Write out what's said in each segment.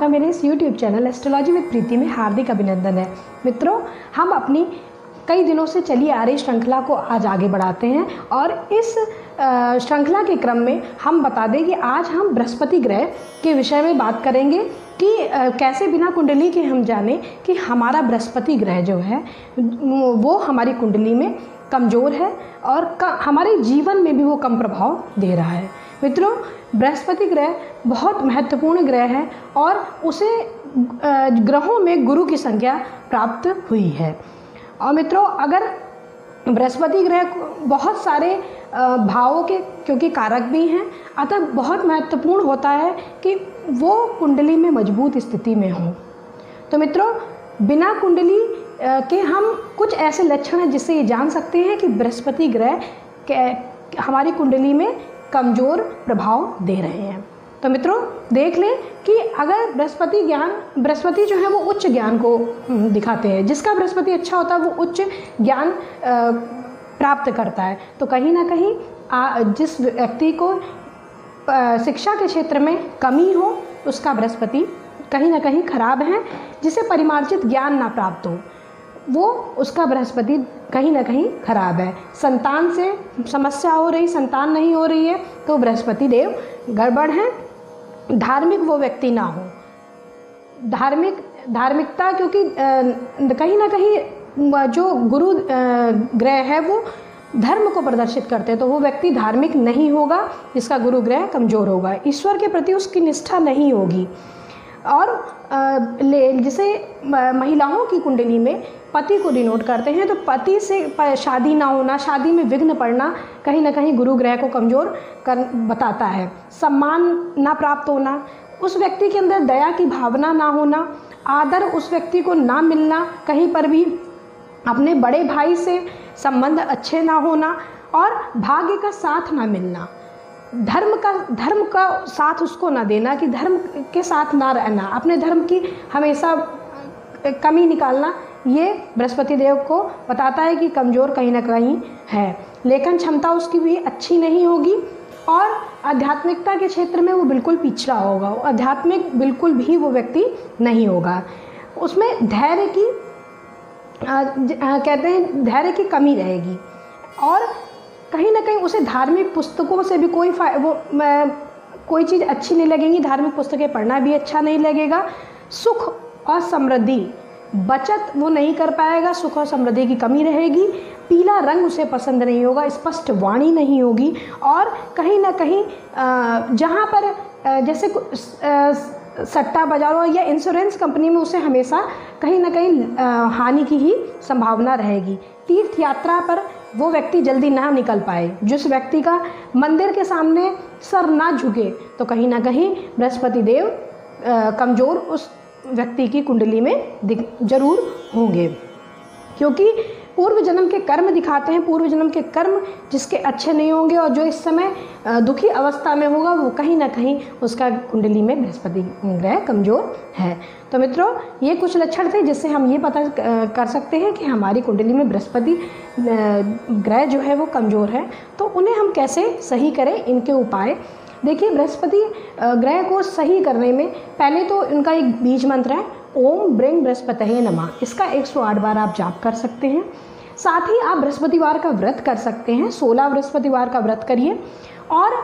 आपका मेरे इस YouTube चैनल एस्ट्रोलॉजी विद प्रीति में हार्दिक अभिनंदन है। मित्रों, हम अपनी कई दिनों से चली आ रही श्रृंखला को आज आगे बढ़ाते हैं और इस श्रृंखला के क्रम में हम बता दें कि आज हम बृहस्पति ग्रह के विषय में बात करेंगे कि कैसे बिना कुंडली के हम जाने कि हमारा बृहस्पति ग्रह जो है वो हमारी कुंडली में कमज़ोर है और हमारे जीवन में भी वो कम प्रभाव दे रहा है। मित्रों, बृहस्पति ग्रह बहुत महत्वपूर्ण ग्रह है और उसे ग्रहों में गुरु की संज्ञा प्राप्त हुई है। और मित्रों, अगर बृहस्पति ग्रह बहुत सारे भावों के क्योंकि कारक भी हैं, अतः बहुत महत्वपूर्ण होता है कि वो कुंडली में मजबूत स्थिति में हो। तो मित्रों, बिना कुंडली के हम कुछ ऐसे लक्षण हैं जिससे ये जान सकते हैं कि बृहस्पति ग्रह हमारी कुंडली में कमज़ोर प्रभाव दे रहे हैं। तो मित्रों, देख लें कि अगर बृहस्पति जो है वो उच्च ज्ञान को दिखाते हैं। जिसका बृहस्पति अच्छा होता है वो उच्च ज्ञान प्राप्त करता है। तो कहीं ना कहीं जिस व्यक्ति को शिक्षा के क्षेत्र में कमी हो उसका बृहस्पति कहीं ना कहीं खराब है। जिसे परिमार्जित ज्ञान ना प्राप्त हो वो उसका बृहस्पति कहीं ना कहीं खराब है। संतान से समस्या हो रही, संतान नहीं हो रही है तो बृहस्पति देव गड़बड़ हैं। धार्मिक वो व्यक्ति ना हो, धार्मिकता क्योंकि कहीं ना कहीं जो गुरु ग्रह है वो धर्म को प्रदर्शित करते हैं, तो वो व्यक्ति धार्मिक नहीं होगा जिसका गुरु ग्रह कमज़ोर होगा। ईश्वर के प्रति उसकी निष्ठा नहीं होगी। और जिसे महिलाओं की कुंडली में पति को डिनोट करते हैं, तो पति से शादी ना होना, शादी में विघ्न पड़ना कहीं ना कहीं गुरु ग्रह को कमज़ोर बताता है। सम्मान ना प्राप्त होना, उस व्यक्ति के अंदर दया की भावना ना होना, आदर उस व्यक्ति को ना मिलना, कहीं पर भी अपने बड़े भाई से संबंध अच्छे ना होना और भाग्य का साथ ना मिलना, धर्म का साथ उसको ना देना, कि धर्म के साथ ना रहना, अपने धर्म की हमेशा कमी निकालना, ये बृहस्पति देव को बताता है कि कमज़ोर कहीं ना कहीं है। लेखन क्षमता उसकी भी अच्छी नहीं होगी और आध्यात्मिकता के क्षेत्र में वो बिल्कुल पिछड़ा होगा, आध्यात्मिक बिल्कुल भी वो व्यक्ति नहीं होगा। उसमें धैर्य की कहते हैं धैर्य की कमी रहेगी और कहीं ना कहीं उसे धार्मिक पुस्तकों से भी कोई चीज़ अच्छी नहीं लगेगी, धार्मिक पुस्तकें पढ़ना भी अच्छा नहीं लगेगा। सुख और समृद्धि, बचत वो नहीं कर पाएगा, सुख और समृद्धि की कमी रहेगी। पीला रंग उसे पसंद नहीं होगा, स्पष्ट वाणी नहीं होगी और कहीं ना कहीं जहाँ पर जैसे सट्टा बाजारों या इंश्योरेंस कंपनी में उसे हमेशा कहीं ना कहीं हानि की ही संभावना रहेगी। तीर्थ यात्रा पर वो व्यक्ति जल्दी ना निकल पाए। जिस व्यक्ति का मंदिर के सामने सर ना झुके तो कहीं ना कहीं बृहस्पति देव कमज़ोर उस व्यक्ति की कुंडली में जरूर होंगे, क्योंकि पूर्व जन्म के कर्म दिखाते हैं। पूर्व जन्म के कर्म जिसके अच्छे नहीं होंगे और जो इस समय दुखी अवस्था में होगा वो कहीं ना कहीं उसका कुंडली में बृहस्पति ग्रह कमज़ोर है। तो मित्रों, ये कुछ लक्षण थे जिससे हम ये पता कर सकते हैं कि हमारी कुंडली में बृहस्पति ग्रह जो है वो कमज़ोर है। तो उन्हें हम कैसे सही करें, इनके उपाय देखिए। बृहस्पति ग्रह को सही करने में पहले तो इनका एक बीज मंत्र है, ओम ब्रह्म बृहस्पतये नमः। इसका 108 बार आप जाप कर सकते हैं। साथ ही आप बृहस्पतिवार का व्रत कर सकते हैं, 16 बृहस्पतिवार का व्रत करिए और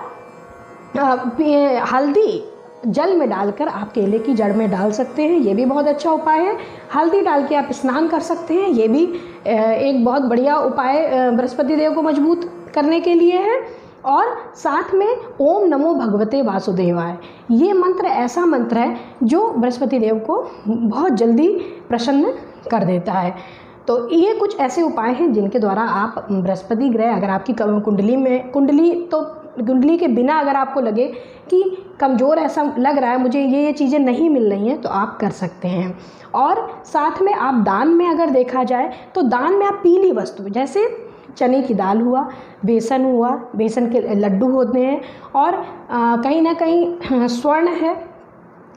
हल्दी जल में डालकर आप केले की जड़ में डाल सकते हैं, ये भी बहुत अच्छा उपाय है। हल्दी डाल के आप स्नान कर सकते हैं, ये भी एक बहुत बढ़िया उपाय बृहस्पति देव को मजबूत करने के लिए है। और साथ में ओम नमो भगवते वासुदेवाय, ये मंत्र ऐसा मंत्र है जो बृहस्पति देव को बहुत जल्दी प्रसन्न कर देता है। तो ये कुछ ऐसे उपाय हैं जिनके द्वारा आप बृहस्पति ग्रह, अगर आपकी कुंडली के बिना अगर आपको लगे कि कमज़ोर ऐसा लग रहा है, मुझे ये चीज़ें नहीं मिल रही हैं, तो आप कर सकते हैं। और साथ में आप दान में अगर देखा जाए तो दान में आप पीली वस्तु जैसे चने की दाल हुआ, बेसन के लड्डू होते हैं और कहीं ना कहीं स्वर्ण है,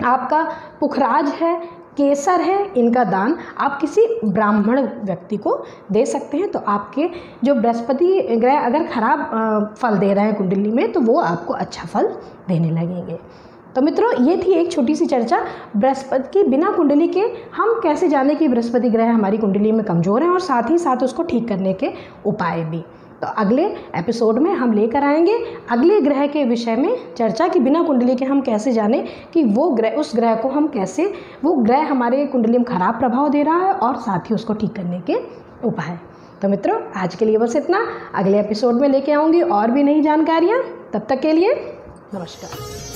आपका पुखराज है, केसर है, इनका दान आप किसी ब्राह्मण व्यक्ति को दे सकते हैं। तो आपके जो बृहस्पति ग्रह अगर खराब फल दे रहे हैं कुंडली में तो वो आपको अच्छा फल देने लगेंगे। तो मित्रों, ये थी एक छोटी सी चर्चा बृहस्पति की बिना कुंडली के हम कैसे जाने कि बृहस्पति ग्रह हमारी कुंडली में कमज़ोर है और साथ ही साथ उसको ठीक करने के उपाय भी। तो अगले एपिसोड में हम लेकर आएंगे अगले ग्रह के विषय में चर्चा कि बिना कुंडली के हम कैसे जाने कि वो ग्रह, उस ग्रह को हम कैसे, वो ग्रह हमारे कुंडली में खराब प्रभाव दे रहा है और साथ ही उसको ठीक करने के उपाय। तो मित्रों, आज के लिए बस इतना। अगले एपिसोड में लेके आऊँगी और भी नई जानकारियाँ। तब तक के लिए नमस्कार।